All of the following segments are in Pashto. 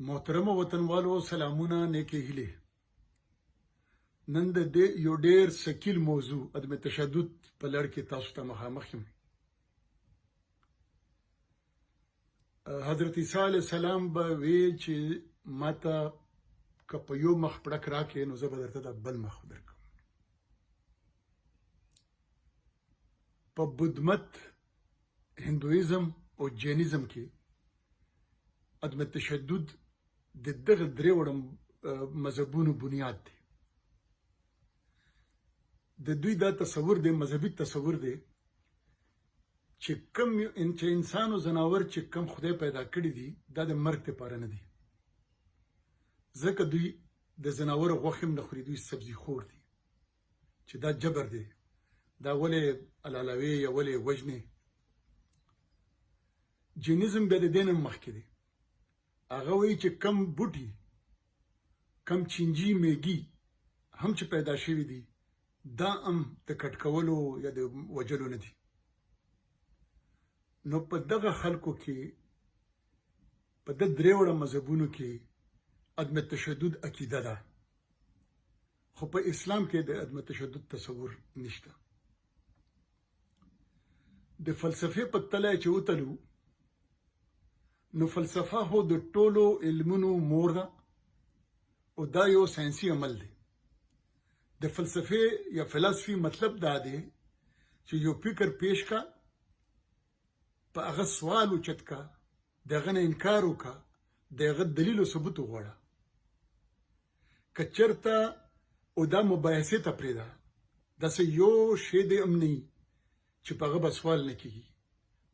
محترم وطنوالو سلامونه نیکې هیلې. نن د دې یو ډېر ثقیل موضوع عدم تشدد په لړ کې تاسو ته مخامخ یم. حضرت عیسی علیه السلام به وی چې ماته که په یو مخ پړک راکې نو زه به درته د بل مخ درکړم. په بودمت، هندویزم او جینیزم کې عدم تشدد د دغه درې وړه مذهبونو بنیاد دی. د دوی دا تصور دی، مذهبي تصور دی، چې کم انسان او ځناور چې کم خدای پیدا کړي دي دا د مرګ لپاره نه دي، ځکه دوی د ځناور غوښه هم نه خوري، دوی سبزي خور دي، چې دا جبر دی، دا ولې علالوي یا ولې وجنې. جینیزم بیا د دې نه مخکې دی، هغه وایي چې کم بوټي، کم چینجي میږي هم چې پیدا شوي دي دا هم د کټ کولو یا د وجلو نه دي. نو په دغه خلکو کې په د درې وړه مذهبونو کې عدم تشدد عقیده ده، خو په اسلام کې د عدم تشدد تصور نشته. د فلسفې په تله چې وتلو نو فلسفه هو د ټولو علمونو مور ده او دا یو ساینسي عمل دی. د فلسفې یا فلسفي مطلب دا دی چې یو فکر پیش کا، په هغه سوال اوچت کا، د هغه نه انکار وکړه، د هغه دلیل او ثبوت وغواړه. که چېرته او دا مباحثې ته پرېږده، داسې یو شی دی هم نه چې په هغه به سوال نه کېږي،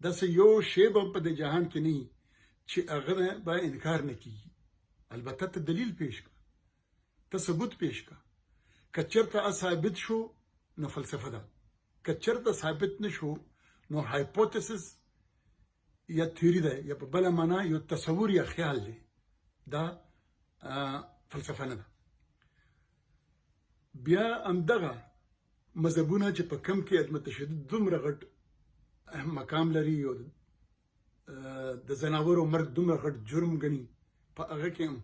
داسې یو شی به په دې جهان کې نه چې هغه به انکار نه کېږي. البته ته دلیل پیش کا، ته ثبوت پیش کا. که چېرته ثابت شو نو فلسفه ده، که چېرته ثابت نه شو نو هایپوتیسس یا تیوري ده، یا په بله معنا یو تصور یا خیال دی، دا فلسفه نه ده. بیا همدغه مذهبونه چې په کم کې عدم تشدد دومره غټ مقام لري او د ځناورو مرګ دومره غټ جرم ګڼي، په هغه کې هم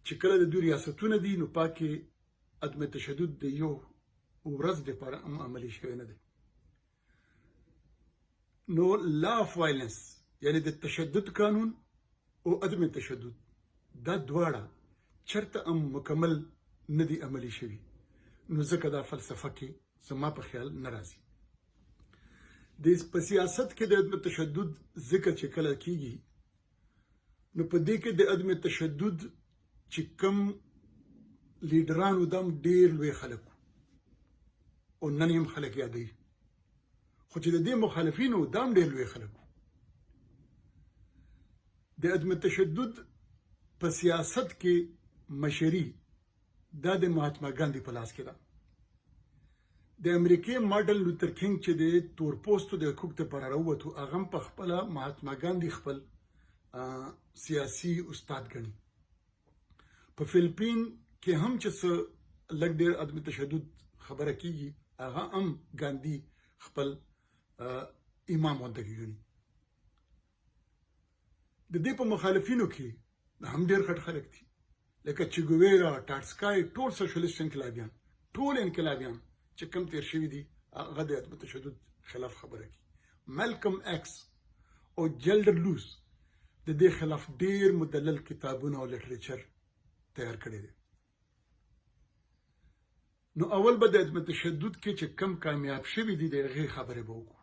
چې کله د دوی ریاستونه دي نو پاکې عدم تشدد د یو ورځ دپاره هم عملي شوی نه دی. نو لا آف وایلنس یعنی د تشدد قانون او عدم تشدد دا دواړه چرته هم مکمل نه دي عملي شوي، نو ځکه دا فلسفه کې زما په خیال نه راځي. په سیاست کې د عدم تشدد ذکر چې کله کیږي نو په دې کې د عدم تشدد چې کم لیډرانو دم ډېر لوی خلک او نن هم خلک یادوي، خو چې د دې مخالفینو دام ډېر لوی خلک. د عدم تشدد په سیاست کې مشري دا د مهاتما ګاندي په لاس کې ده. د امریکې مارټن لوتر کینګ چې د تور پوستو د حقوق لپاره راووتو، هغه هم په خپله مهاتما ګاندي خپل سیاسي استاد ګڼي. په فلپین کې هم چې څه لږ ډېر عدم تشدد خبره کیږي، هغه هم ګاندي خپل امام غونډه ګڼي. د دې په مخالفینو کې هم ډېر غټ خلک دي، لکه چیګویرا، ټاټسکای، ټول سوشلیست انقلابیان، ټول انقلابیان چې کم تیر شوي دي هغه د عدم تشدد خلاف خبره کوي. مالکم ایکس او جلډر لوز د دې خلاف ډېر مدلل کتابونه او لټریچر تیار کړی دی. نو اول به د عدم تشدد کې چې کم کامیاب شوي دي د هغې خبرې به وکړو.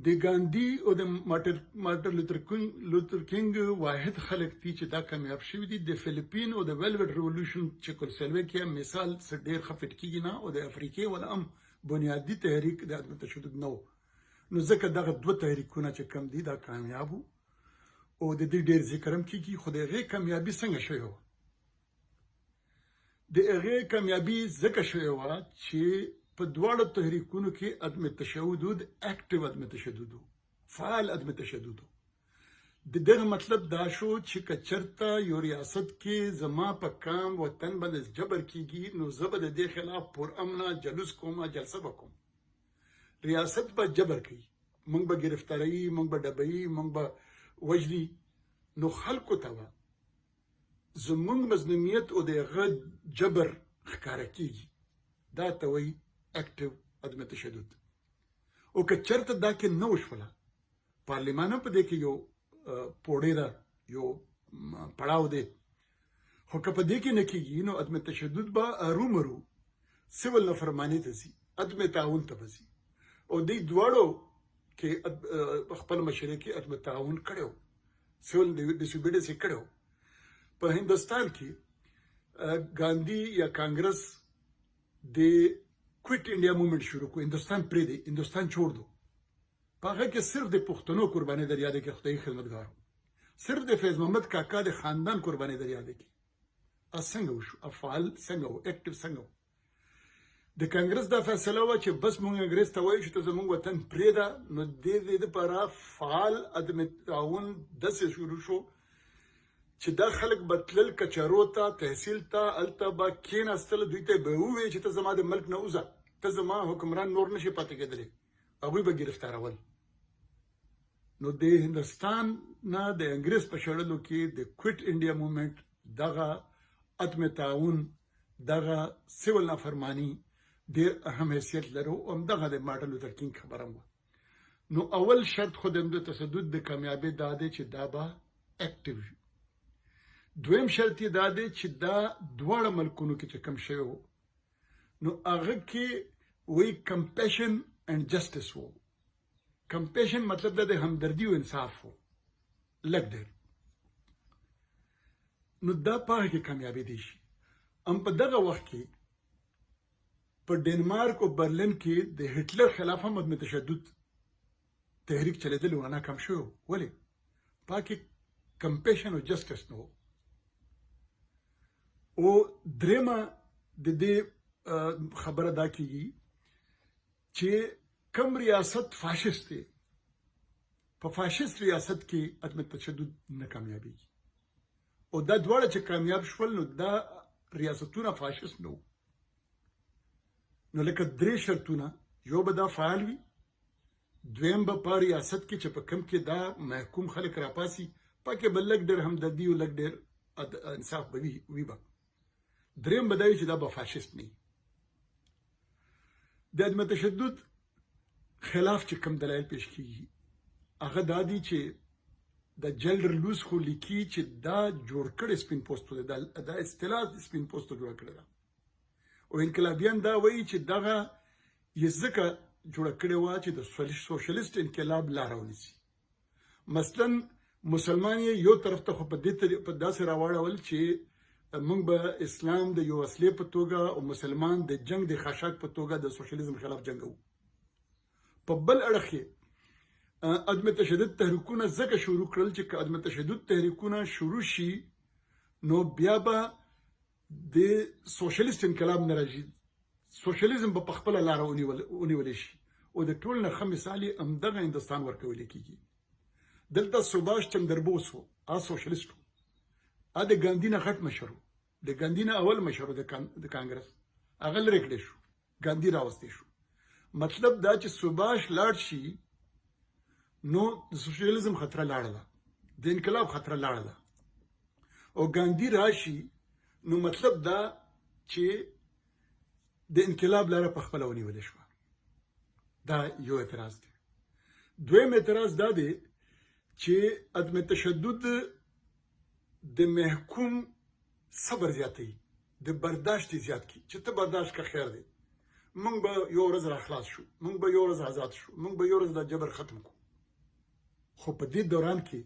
د ګاندي او د مارټن لوتر کینګ واحد خلک دي چې دا کامیاب شوي دي. د فلپین او د ویلویټ ریولوشن چې کلسلویکیا مثال څه ډېر ښه فټ کېږي نه، او د افریقې ولا هم بنیادي تحریک د عدم تشدد نه و، نو ځکه دغه دوه تحریکونه چې کم دي دا کامیاب وو او د دې ډېر ذکر هم کېږي. خو د هغې کامیابي څنګه شوې وه؟ د هغې کامیابي ځکه شوې وه چې په دواړو تحریکونو کې عدم تشدد اکټیو عدم تشدد و، فعال عدم تشدد و. د دغه مطلب دا شو چې که چېرته یو ریاست کې زما په کام وطن باندې جبر کېږي نو زه به د دې خلاف پرامنه جلوس کوم، جلسه به کوم. ریاست به جبر کوي، موږ به گرفتاری، موږ به ډبوي، موږ به وجدي نو خلکو ته به زمونږ مظلومیت او د هغه جبر ښکاره کیږي. دا ته وایي اکټیو عدم تشدد. او که چېرته دا کې نه وشوله، پارلمان هم په دې کې یو پوړې ده، یو پړاو دی، خو که په دې کې نه کېږي نو عدم تشدد به ارومرو سیول نافرمانۍ ته ځي، عدم تعاون ته به ځي. او دې دواړو کې خپل مشرۍ کې عدم تعاون کړی و، سیول ډیسوبیډنس یې کړی و. په هندوستان کې ګاندھی یا کانګرس د کویټ انډیا موومنټ شروع کو، هندوستان پرېږدي، هندوستان چھوڑ دو. په هغه کې صرف د پښتنو قربانۍ در یادې کې خدای خدمتګار، صرف د فیض محمد کاکا د خاندان قربانۍ در یادې کې. څنګه وشو؟ افعال څنګه و؟ اکټیو څنګه و؟ د کانګرس دا فیصله وه چې بس مونږ انګریز ته وایو چې ته زمونږ وطن پرېږده. نو دې دپاره فعال عدم تعاون داسې شروع شو چې دا خلک به تلل کچارو ته، تحصیل ته، هلته به کېناستل، دوی ته به ووایي چې ته زما د ملک نه وځه، ته زما حکمران نور نشي پاتې کېدلی. هغوی به ګرفتارول. نو د هندوستان نه د انګریز په شړلو کې د کویټ انډیا موومنټ دغه عدم تعاون، دغه سیول نافرمانی ډېر اهم حیثیت لرو. او همدغه د مارټن لوتر کینګ خبره وه. نو اول شرط خو د تشدد د کامیابۍ دا دی چې دا به اکټیو وي. دویم شرط یې دا دی چې دا دواړه ملکونو کې چې کوم شوی و نو هغه کې وایي کمپیشن اینڈ جسټس و. کمپیشن مطلب دا د همدردي او انصاف و، لږ ډېر. نو دا په هغه کې کامیابي دی شي. هم په دغه وخت کې په ډنمارک او برلین کې د هټلر خلاف هم عدم تشدد تحریک چلیدلی و، ناکام شوی و. ولې؟ په کې کمپیشن او جسټس نه و. او درېیمه د دې خبره دا کېږي چې کم ریاست فاشست دی، په فاشست ریاست کې عدم تشدد نه کامیابېږي. او دا دواړه چې کامیاب شول نو دا ریاستونه فاشست نه وو. نو لکه درې شرطونه، یو به دا فعال وي، دویم به په ریاست کې چې په کم کې دا محکوم خلک راپاسي پکې به لږ ډېر همدردي او لږ ډېر انصاف به وي به. دریم به دا وي چې دا به فاشست نه وي. د عدم تشدد خلاف چې کم دلایل پیش کیږي هغه دا دي چې د جلډر لوس خو لیکي چې دا جوړ کړی سپین پوستو دی، دا اصطلاح سپین پوستو جوړ کړی ده. او انقلابیان دا وایي چې دغه یې ځکه جوړه کړې وه چې د سوشلیست انقلاب لاره ونیسي. مثلا مسلمان یې یو طرف ته خو په داسې راواړول چې موږ به اسلام د یو اصلي په توګه او مسلمان د جنگ د خاشاک په توګه د سوشلیزم خلاف جنګو. په بل اړخ کې عدم تشدد تحریکونه ځکه شروع کړل چې که عدم تشدد تحریکونه شروع شي نو بیا به د سوشلیست انقلاب نه راځي، سوشلیزم به په خپله لاره ونیولی شي. او د ټول نه ښه مثال یې همدغه هندوستان ورکولی کېږي. دلته سباش چندر بوس و، هغه سوشلیست و، هغه د ګاندھی نه غټ مشر و، د ګاندھی نه اول مشر و د کانګرس. هغه لرې کړی شو، ګاندھی راوستی شو. مطلب دا چې سباش لاړ شي نو د سوشلیزم خطره لاړه ده، د انقلاب خطره لاړه ده. او ګاندھی راشي نو مطلب دا چې د انقلاب لاره په خپله ونیولې شوه. دا یو اعتراض دی. دویم اعتراض دا دی چې عدم تشدد د محکوم صبر زیاتوي، د برداشت زیات کی چې ته برداشت کا خیر دی. موږ به یو ورځ را خلاص شو، موږ به یو ورځ آزاد شو، موږ به یو ورځ دا جبر ختم کو. خو په دې دوران کې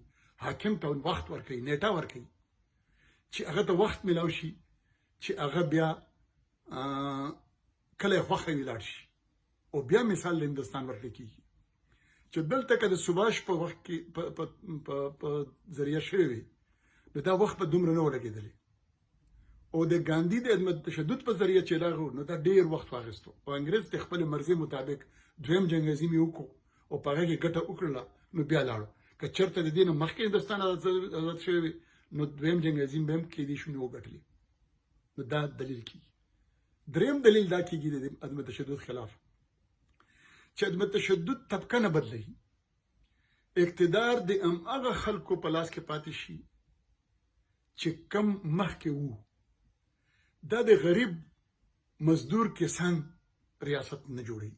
حاکم ته وخت ورکوي، نیټه ورکوي چې هغه ته وخت میلاو شي چې هغه بیا کله یې خوښه وي لاړ شي. او بیا مثال د هندوستان ورکړل کېږي چې دلته که د سباش په وخت کې په ذریعه شوی وي نو دا وخت به دومره نه ولګېدلی. او د ګاندھی د عدم تشدد په ذریعه چې راغلو نو دا ډېر وخت واخیستو. او انګریز د خپلې مرضۍ مطابق دویم جنګ عظیم یې وکړو او په هغه کې ګټه وکړله نو بیا لاړو. که چېرته د دې نه مخکې هندوستان آزاد شوی وي نو دویم جنګ عظیم به هم کېدای شو نه وګټلی. نو دا دلیل کېږي. دریم دلیل دا کېږي د عدم تشدد خلاف چې عدم تشدد طبقه نه بدلوي. اقتدار د هغه خلکو په لاس کې پاتې شي چې کم مخکې وو. دا د غریب مزدور کسان ریاست نه جوړي،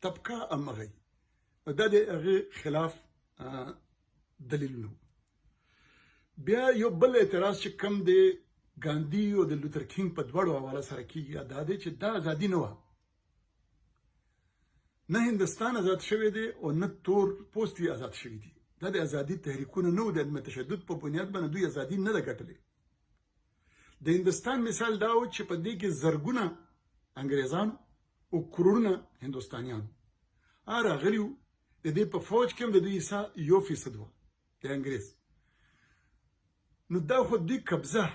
طبقه امغی دا د هغه خلاف دلیل نو. بیا یو بل اعتراض چې کم د ګاندھی او د لوتر کینګ په دواړو حواله سره کیږي دا دی چې دا ازادي نه وه، نه هندستان آزاد شوی دی او نه تور پوستي آزاد شوی دي. دا د ازادي تحریکونه نه و، د عدم تشدد په بنیاد باندې دوی ازادي نه ده ګټلې. د هندستان مثال دا و چې په دې کې زرګونه انګریزان او کروڑونه هندوستانیان راغلي وو. د دې په فوج کې هم د دوی حصه 1% وه د انګریز. نو دا خو دوی قبضه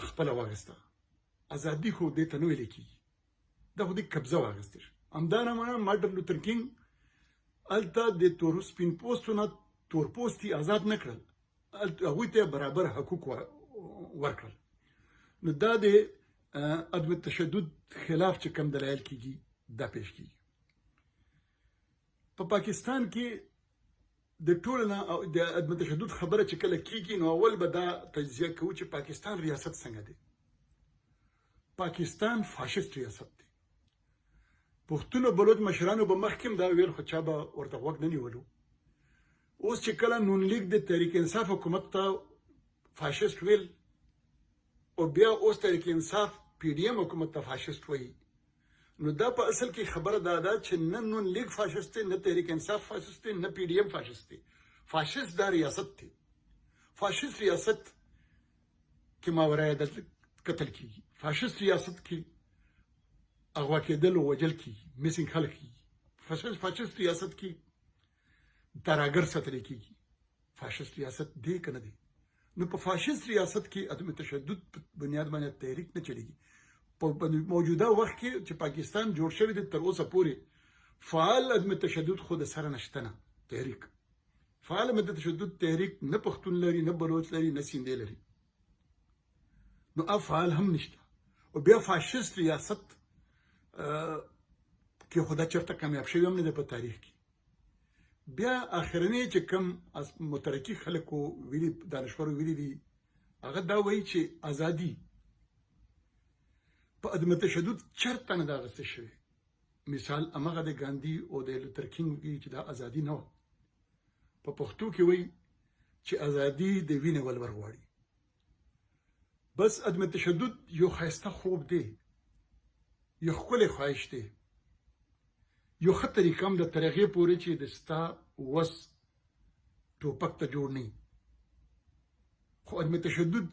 خپله واخیسته، ازادي خو دې ته نه ویل کېږي، دا خو دوی قبضه واخیسته. همدارنګه مارټن لوتر کینګ هلته د سپین پوستو نه تور پوستي آزاد نه کړل، هغوی ته برابر حقوق ورکړل. نو دا د عدم تشدد خلاف چې کوم دلایل کېږي دا پیش کېږي. په پاکستان کې د ټولو نه د عدم تشدد خبره چې کله کېږي نو اول به دا تجزیه کوو چې پاکستان ریاست څنګه دی. پاکستان فاشست ریاست دی. پښتون او بلوچ مشرانو به مخکې دا ویل خو چا به ورته غوږ نه نیولو. اوس چې کله نون لیگ د تحریک انصاف حکومت ته فاشست ویل او بیا اوس تحریک انصاف پی ډي ایم حکومت ته فاشست وایي، نو دا په اصل کې خبره دا ده چې نه نون لیگ فاشست دی، نه تحریک انصاف فاشست دی، نه پی ډي ایم فاشست دی. فاشست دا ریاست دی. فاشست ریاست کې ماورای عدالت قتل کیږي، فاشست ریاست کې اغوا کېدل او وجل کیږي، میسنګ خلک کیږي. فاشست ریاست کې تراګر ساتل کیږي. فاشست ریاست دی که نه دی؟ نو په فاشست ریاست کې عدم تشدد په بنیاد باندې تحریک نه چلیږي. په موجوده وخت کې چې پاکستان جوړ شوی دی تر اوسه پورې فعال عدم تشدد خو د سره نشته نه. تحریک فعال عدم تشدد تحریک نه پښتون لري، نه بلوچ لري، نه سیندی لري. نو افعال هم نشته. او بیا فاشست ریاست کې خدا چرته کامیاب شوی هم نه دی په تاریخ کې. بیا اخرنی چې کم مترقي خلکو ویلي دانشورو ویلي دي هغه دا وایي چې ازادي په عدم تشدد چرته نه ده اخیستل شوې. مثال هماغه د ګاندھی او د لوتر کینګ وایي چې دا ازادي نه وه. په پښتو کې وایي چې ازادي د وینې ولور غواړي. بس عدم تشدد یو ښایسته خوب دی، یو ښکلی خواهش دی، یو ښه طریقه هم د تر هغې پورې چې د ستا وس ټوپک ته جوړ نه وي. خو عدم تشدد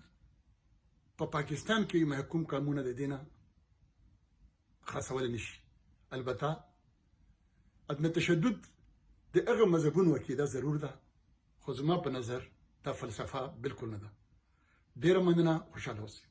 په پاکستان کې محکوم قانونه د دې نه خلاصولی نه شي. البته عدم تشدد د هغه مذهبونو عقیده ضرور ده، خو زما په نظر دا فلسفه بالکل نه ده. ډېره مننه، خوشحاله اوسئ.